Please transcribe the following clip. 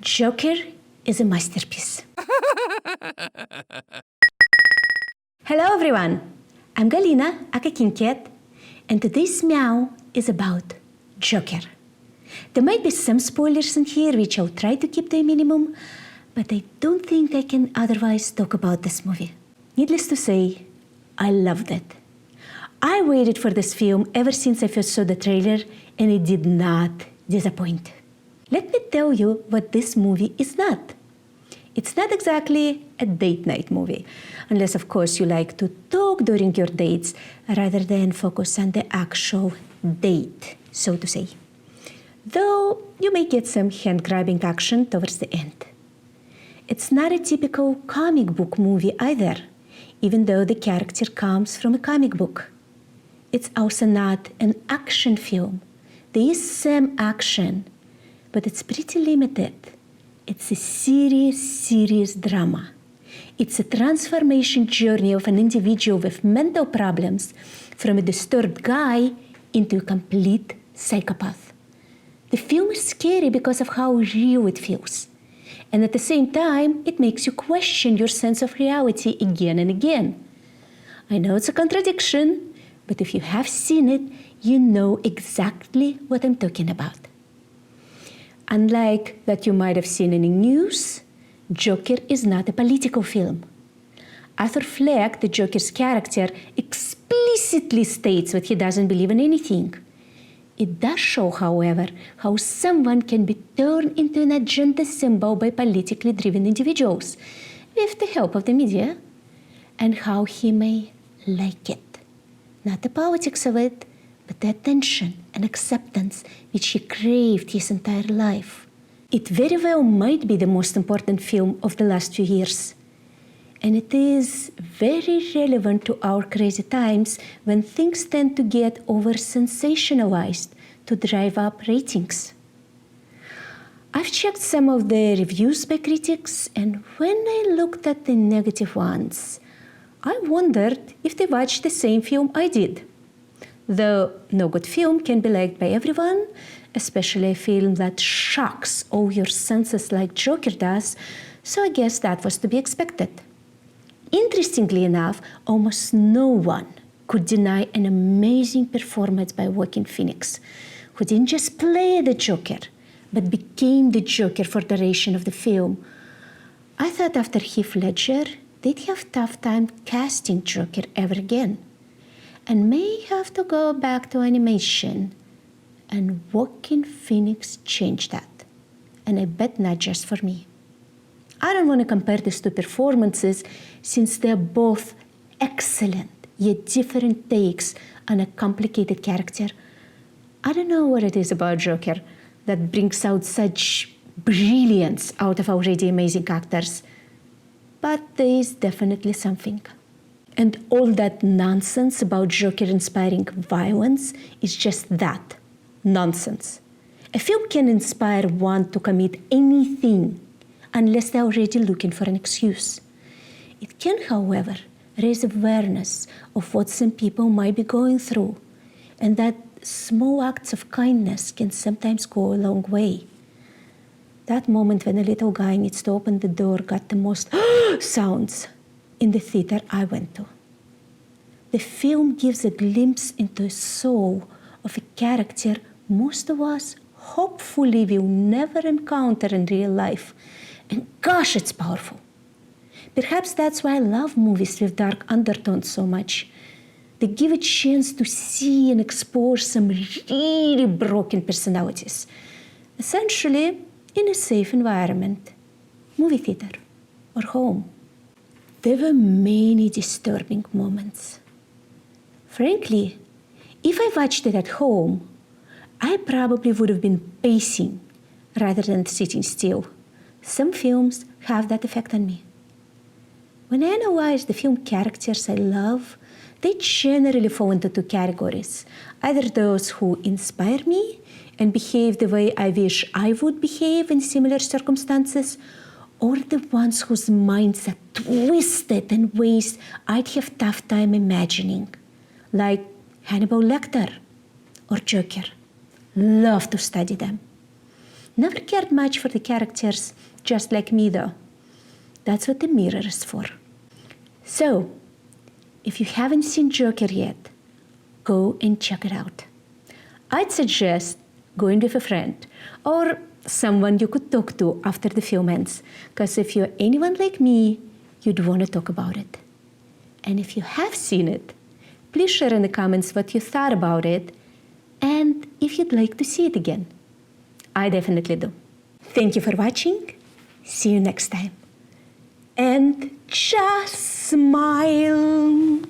Joker is a masterpiece. Hello everyone, I'm Galina, aka King Cat, and today's meow is about Joker. There might be some spoilers in here which I'll try to keep to a minimum, but I don't think I can otherwise talk about this movie. Needless to say, I loved it. I waited for this film ever since I first saw the trailer, and it did not disappoint. Let me tell you what this movie is not. It's not exactly a date night movie, unless of course you like to talk during your dates rather than focus on the actual date, so to say. Though you may get some hand-grabbing action towards the end. It's not a typical comic book movie either, even though the character comes from a comic book. It's also not an action film. There is some action, but it's pretty limited. It's a serious drama. It's a transformation journey of an individual with mental problems from a disturbed guy into a complete psychopath. The film is scary because of how real it feels. And at the same time, it makes you question your sense of reality again and again. I know it's a contradiction, but if you have seen it, you know exactly what I'm talking about. Unlike that you might have seen in the news, Joker is not a political film. Arthur Fleck, the Joker's character, explicitly states that he doesn't believe in anything. It does show, however, how someone can be turned into an agenda symbol by politically driven individuals, with the help of the media, and how he may like it. Not the politics of it, but the attention and acceptance which he craved his entire life. It very well might be the most important film of the last few years. And it is very relevant to our crazy times when things tend to get over-sensationalized to drive up ratings. I've checked some of the reviews by critics, and when I looked at the negative ones, I wondered if they watched the same film I did. Though no good film can be liked by everyone, especially a film that shocks all your senses like Joker does, so I guess that was to be expected. Interestingly enough, almost no one could deny an amazing performance by Joaquin Phoenix, who didn't just play the Joker, but became the Joker for the duration of the film. I thought after Heath Ledger, they'd have a tough time casting Joker ever again, and may have to go back to animation. And Joaquin Phoenix changed that. And I bet not just for me. I don't want to compare these two performances since they're both excellent, yet different takes on a complicated character. I don't know what it is about Joker that brings out such brilliance out of already amazing actors, but there is definitely something. And all that nonsense about Joker inspiring violence is just that, nonsense. A film can inspire one to commit anything unless they're already looking for an excuse. It can, however, raise awareness of what some people might be going through, and that small acts of kindness can sometimes go a long way. That moment when a little guy needs to open the door got the most sounds in the theater I went to. The film gives a glimpse into the soul of a character most of us hopefully will never encounter in real life. And gosh, it's powerful. Perhaps that's why I love movies with dark undertones so much. They give a chance to see and explore some really broken personalities. Essentially, in a safe environment, movie theater or home. There were many disturbing moments. Frankly, if I watched it at home, I probably would have been pacing rather than sitting still. Some films have that effect on me. When I analyze the film characters I love, they generally fall into two categories. Either those who inspire me and behave the way I wish I would behave in similar circumstances, or the ones whose minds are twisted in ways I'd have a tough time imagining, like Hannibal Lecter or Joker. Love to study them. Never cared much for the characters, just like me though. That's what the mirror is for. So, if you haven't seen Joker yet, go and check it out. I'd suggest going with a friend or someone you could talk to after the film ends, because if you're anyone like me, you'd want to talk about it. And if you have seen it, please share in the comments what you thought about it and if you'd like to see it again. I definitely do. Thank you for watching. See you next time. And just smile.